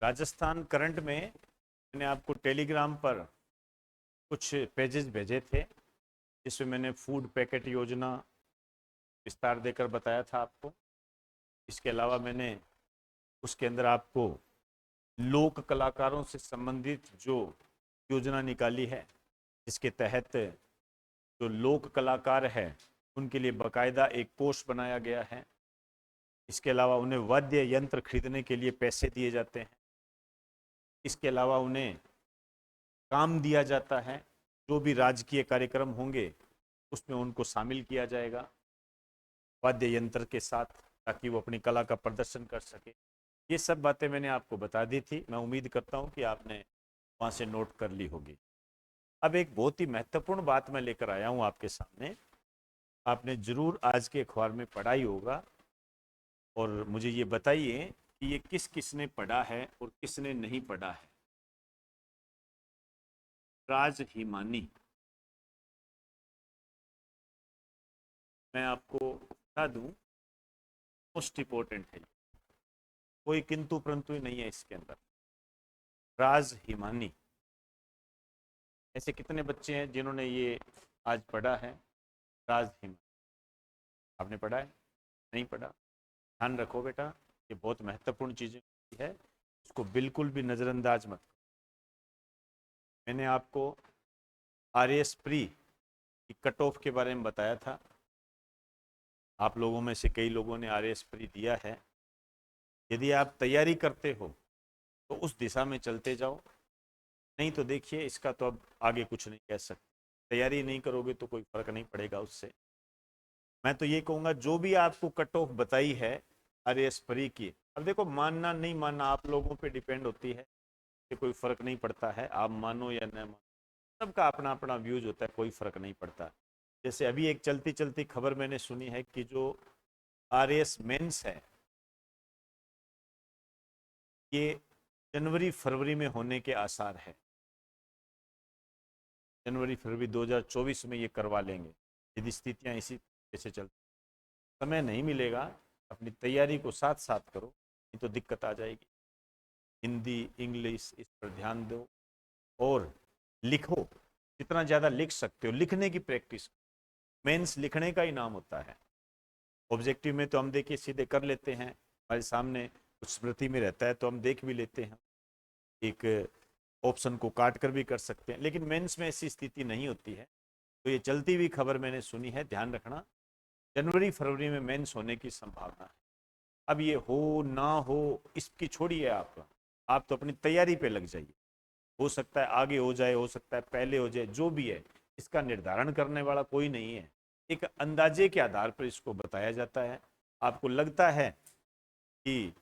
Rajasthan current में मैंने आपको टेलीग्राम पर कुछ पेजेस भेजे थे जिसमें मैंने फूड पैकेट योजना विस्तार देकर बताया था आपको। इसके अलावा मैंने उसके अंदर आपको लोक कलाकारों से संबंधित जो योजना निकाली है, इसके तहत जो लोक कलाकार है उनके लिए बाकायदा एक कोष बनाया गया है। इसके अलावा उन्हें वाद्य यंत्र खरीदने के लिए पैसे दिए जाते हैं। इसके अलावा उन्हें काम दिया जाता है, जो भी राजकीय कार्यक्रम होंगे उसमें उनको शामिल किया जाएगा वाद्य यंत्र के साथ, ताकि वो अपनी कला का प्रदर्शन कर सके। ये सब बातें मैंने आपको बता दी थी। मैं उम्मीद करता हूँ कि आपने वहाँ से नोट कर ली होगी। अब एक बहुत ही महत्वपूर्ण बात मैं लेकर आया हूँ आपके सामने। आपने जरूर आज के अखबार में पढ़ा ही होगा, और मुझे ये बताइए कि ये किस किसने पढ़ा है और किसने नहीं पढ़ा है। राज हिमानी, मैं आपको बता दूं, मोस्ट इंपॉर्टेंट है, कोई किंतु परंतु ही नहीं है इसके अंदर। राज हिमानी, ऐसे कितने बच्चे हैं जिन्होंने ये आज पढ़ा है? राज हिमानी आपने पढ़ा है? नहीं पढ़ा? ध्यान रखो बेटा, ये बहुत महत्वपूर्ण चीज़ें है, इसको बिल्कुल भी नज़रअंदाज मत करो। मैंने आपको RAS प्री की कट ऑफ के बारे में बताया था। आप लोगों में से कई लोगों ने RAS प्री दिया है। यदि आप तैयारी करते हो तो उस दिशा में चलते जाओ, नहीं तो देखिए इसका तो अब आगे कुछ नहीं कह सकते। तैयारी नहीं करोगे तो कोई फर्क नहीं पड़ेगा उससे। मैं तो ये कहूँगा जो भी आपको कट ऑफ बताई है RAS प्री की, अब देखो मानना नहीं मानना आप लोगों पे डिपेंड होती है, कि कोई फर्क नहीं पड़ता है, आप मानो या न मानो, सबका अपना अपना व्यूज होता है, कोई फर्क नहीं पड़ता। जैसे अभी एक चलती चलती खबर मैंने सुनी है कि जो RAS मेंस है ये जनवरी फरवरी में होने के आसार है। जनवरी फरवरी 2024 में ये करवा लेंगे, यदि स्थितियां इसी जैसे चलती। समय नहीं मिलेगा, अपनी तैयारी को साथ साथ करो, नहीं तो दिक्कत आ जाएगी। हिंदी इंग्लिश इस पर ध्यान दो और लिखो, जितना ज़्यादा लिख सकते हो लिखने की प्रैक्टिस। मेंस लिखने का ही नाम होता है। ऑब्जेक्टिव में तो हम देखिए सीधे कर लेते हैं, हमारे सामने कुछ स्मृति में रहता है तो हम देख भी लेते हैं, एक ऑप्शन को काट कर भी कर सकते हैं, लेकिन मेंस में ऐसी स्थिति नहीं होती है। तो ये चलती हुई खबर मैंने सुनी है, ध्यान रखना, जनवरी फरवरी में मेंस होने की संभावना है। अब ये हो ना हो इसकी छोड़िए, आप तो अपनी तैयारी पे लग जाइए। हो सकता है आगे हो जाए, हो सकता है पहले हो जाए, जो भी है इसका निर्धारण करने वाला कोई नहीं है। एक अंदाजे के आधार पर इसको बताया जाता है। आपको लगता है कि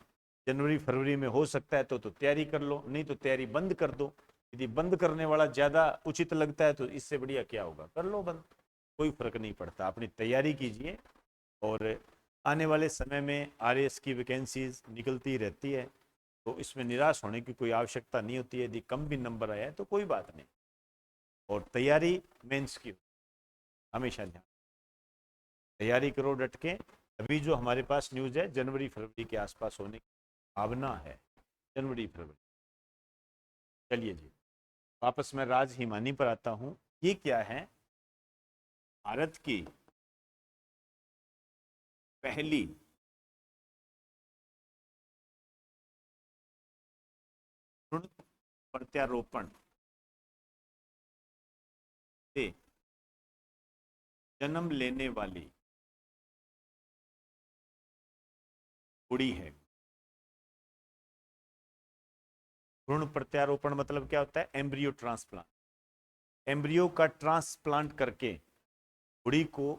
जनवरी फरवरी में हो सकता है तो तैयारी कर लो, नहीं तो तैयारी बंद कर दो। यदि बंद करने वाला ज़्यादा उचित लगता है तो इससे बढ़िया क्या होगा, कर लो बंद, कोई फर्क नहीं पड़ता। अपनी तैयारी कीजिए, और आने वाले समय में RAS की वैकेंसीज निकलती रहती है, तो इसमें निराश होने की कोई आवश्यकता नहीं होती है। यदि कम भी नंबर आया है तो कोई बात नहीं, और तैयारी मेंस की हमेशा ध्यान, तैयारी करो डट के। अभी जो हमारे पास न्यूज़ है जनवरी फरवरी के आसपास होने की भावना है, जनवरी फरवरी। चलिए जी, वापस मैं राज हिमानी पर आता हूँ। ये क्या है? भारत की पहली भ्रूण प्रत्यारोपण से जन्म लेने वाली कुड़ी है। भ्रूण प्रत्यारोपण मतलब क्या होता है? Embryo transplant. एम्ब्रियो का ट्रांसप्लांट करके कुड़ी को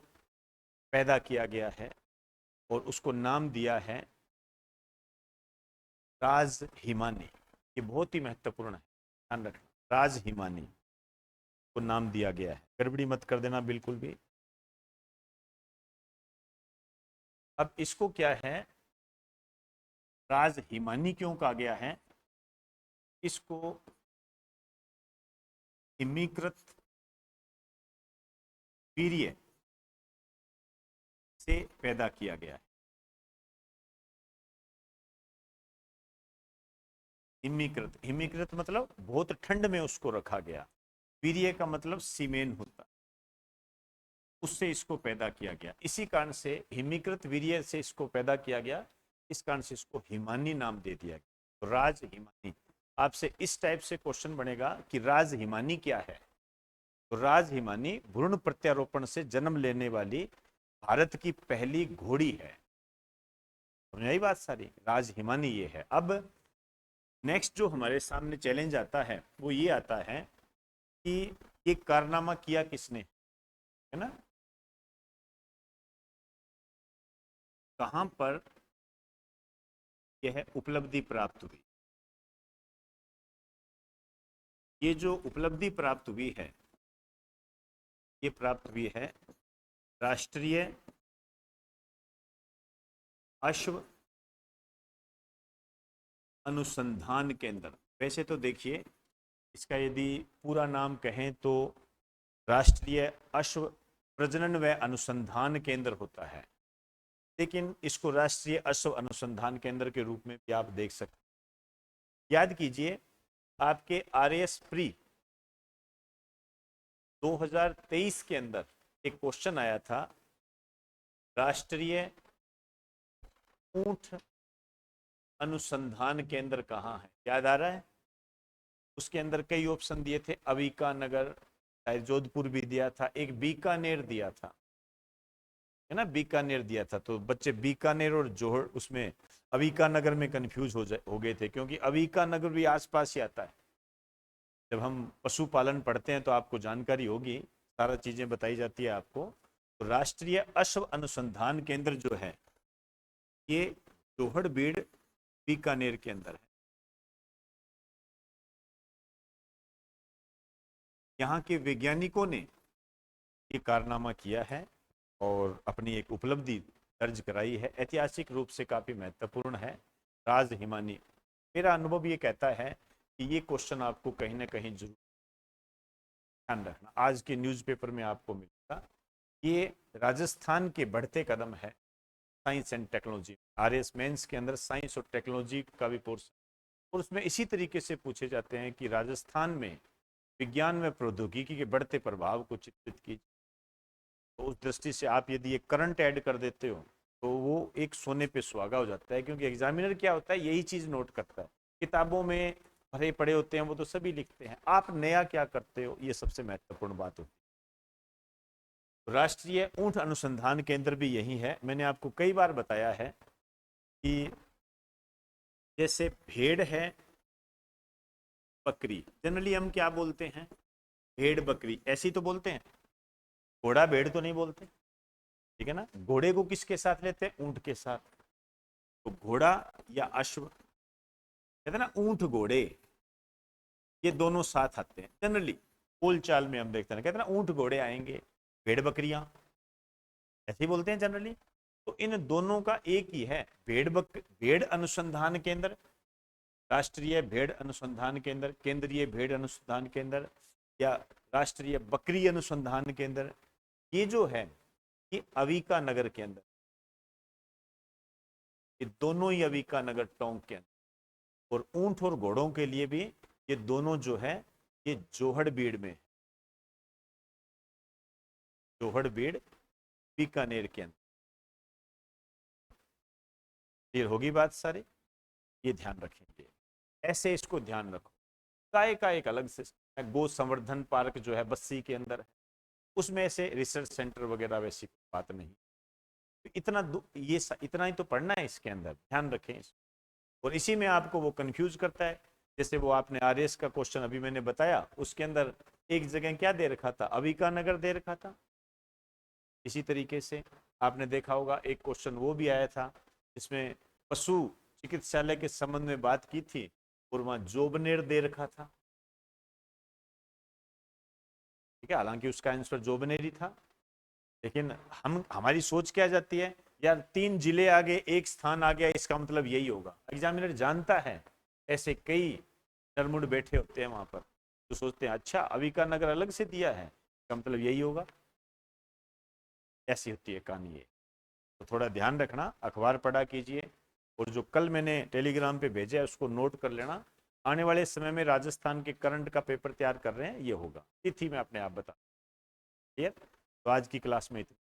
पैदा किया गया है, और उसको नाम दिया है राज हिमानी। ये बहुत ही महत्वपूर्ण है, ध्यान रखना, राज हिमानी को नाम दिया गया है, गड़बड़ी मत कर देना बिल्कुल भी। अब इसको क्या है, राज हिमानी क्यों कहा गया है? इसको हिमीकृत वीर्य से पैदा किया गया है। हिमीकृत, हिमीकृत मतलब बहुत ठंड में उसको रखा गया। वीर्य का मतलब सीमेन होता, उससे इसको पैदा किया गया। इसी कारण से हिमीकृत वीर्य से इसको पैदा किया गया, इस कारण से इसको हिमानी नाम दे दिया गया। तो राज हिमानी, आपसे इस टाइप से क्वेश्चन बनेगा कि राज हिमानी क्या है। तो राज हिमानी भ्रूण प्रत्यारोपण से जन्म लेने वाली भारत की पहली घोड़ी है। समझ आई बात सारी, राज हिमानी ये है। अब नेक्स्ट जो हमारे सामने चैलेंज आता है वो ये आता है कि ये कारनामा किया किसने, है ना, कहां पर यह उपलब्धि प्राप्त हुई। ये जो उपलब्धि प्राप्त हुई है, ये प्राप्त हुई है राष्ट्रीय अश्व अनुसंधान केंद्र। वैसे तो देखिए, इसका यदि पूरा नाम कहें तो राष्ट्रीय अश्व प्रजनन व अनुसंधान केंद्र होता है, लेकिन इसको राष्ट्रीय अश्व अनुसंधान केंद्र के रूप में भी आप देख सकते हैं। याद कीजिए, आपके RAS प्री 2023 के अंदर एक क्वेश्चन आया था, राष्ट्रीय ऊंट अनुसंधान केंद्र कहाँ है, याद आ रहा है। उसके अंदर कई ऑप्शन दिए थे, अविका नगर, शायद जोधपुर भी दिया था, एक बीकानेर दिया था, है ना, बीकानेर दिया था। तो बच्चे बीकानेर और जोहड़, उसमें अविका नगर में कंफ्यूज हो गए थे, क्योंकि अविका नगर भी आसपास ही आता है। जब हम पशुपालन पढ़ते हैं तो आपको जानकारी होगी, सारा चीजें बताई जाती है आपको। तो राष्ट्रीय अश्व अनुसंधान केंद्र जो है ये जोहड़बीड़ बीकानेर के अंदर है। यहाँ के वैज्ञानिकों ने ये कारनामा किया है और अपनी एक उपलब्धि दर्ज कराई है, ऐतिहासिक रूप से काफी महत्वपूर्ण है। राज हिमानी, मेरा अनुभव ये कहता है कि ये क्वेश्चन आपको कहीं ना कहीं जरूर ध्यान रखना, आज के न्यूज़पेपर में आपको मिलेगा। ये राजस्थान के बढ़ते कदम है science and technology. RAS mains के अंदर साइंस और टेक्नोलॉजी का भी पोर्शन, और उसमें इसी तरीके से पूछे जाते हैं कि राजस्थान में विज्ञान में प्रौद्योगिकी के बढ़ते प्रभाव को चित्रित कीजिए। तो उस दृष्टि से आप यदि ये करंट ऐड कर देते हो तो वो एक सोने पे सुहागा हो जाता है, क्योंकि एग्जामिनर क्या होता है, यही चीज नोट करता है। किताबों में भरे पड़े होते हैं वो तो सभी लिखते हैं, आप नया क्या करते हो, ये सबसे महत्वपूर्ण बात होती है। राष्ट्रीय ऊंट अनुसंधान केंद्र भी यही है। मैंने आपको कई बार बताया है कि जैसे भेड़ है, बकरी, जनरली हम क्या बोलते हैं, भेड़ बकरी ऐसी तो बोलते हैं, घोड़ा भेड़ तो नहीं बोलते, ठीक है ना। घोड़े को किसके साथ लेते हैं, ऊंट के साथ। तो घोड़ा या अश्व, कहते हैं ना ऊंट घोड़े, ये दोनों साथ आते हैं जनरली, बोल चाल में हम देखते हैं, कहते हैं ना ऊंट घोड़े आएंगे, भेड़ बकरियां, ऐसे ही बोलते हैं जनरली। तो इन दोनों का एक ही है, भेड़ अनुसंधान केंद्र, राष्ट्रीय भेड़ अनुसंधान केंद्र, केंद्रीय भेड़ अनुसंधान केंद्र, या राष्ट्रीय बकरी अनुसंधान केंद्र। ये जो है ये अविका नगर के अंदर, ये दोनों ही अविका नगर टोंक के अंदर। और ऊंट और घोड़ों के लिए भी ये दोनों जो है ये जोहड़बीड़ में, जोहड़बीड़ बीकानेर के अंदर। क्लियर होगी बात सारी, ये ध्यान रखेंगे, ऐसे इसको ध्यान रखो। गाय का एक अलग सिस्टम है, गो संवर्धन पार्क जो है बस्सी के अंदर है, उसमें ऐसे रिसर्च सेंटर वगैरह वैसी बात नहीं। तो इतना ही तो पढ़ना है इसके अंदर, ध्यान रखें इसको। और इसी में आपको वो कंफ्यूज करता है, जैसे वो आपने RAS का क्वेश्चन अभी मैंने बताया, उसके अंदर एक जगह क्या दे रखा था, अविका नगर दे रखा था। इसी तरीके से आपने देखा होगा एक क्वेश्चन वो भी आया था जिसमें पशु चिकित्सालय के संबंध में बात की थी और वहां जोबनेर दे रखा था, ठीक है, हालांकि उसका आंसर जोबनेर ही था। लेकिन हमारी सोच क्या जाती है, यार 3 जिले आगे 1 स्थान आ गया, इसका मतलब यही होगा। एग्जामिनर जानता है ऐसे कई नरमुड बैठे होते हैं वहां पर, तो सोचते हैं अच्छा अविका नगर अलग से दिया है, इसका मतलब यही होगा। ऐसी होती है कहानी ये। तो थोड़ा ध्यान रखना, अखबार पढ़ा कीजिए, और जो कल मैंने टेलीग्राम पे भेजा है उसको नोट कर लेना। आने वाले समय में राजस्थान के करंट का पेपर तैयार कर रहे हैं, ये होगा। तिथि में अपने आप बता। क्लियर? तो आज की क्लास में इतना।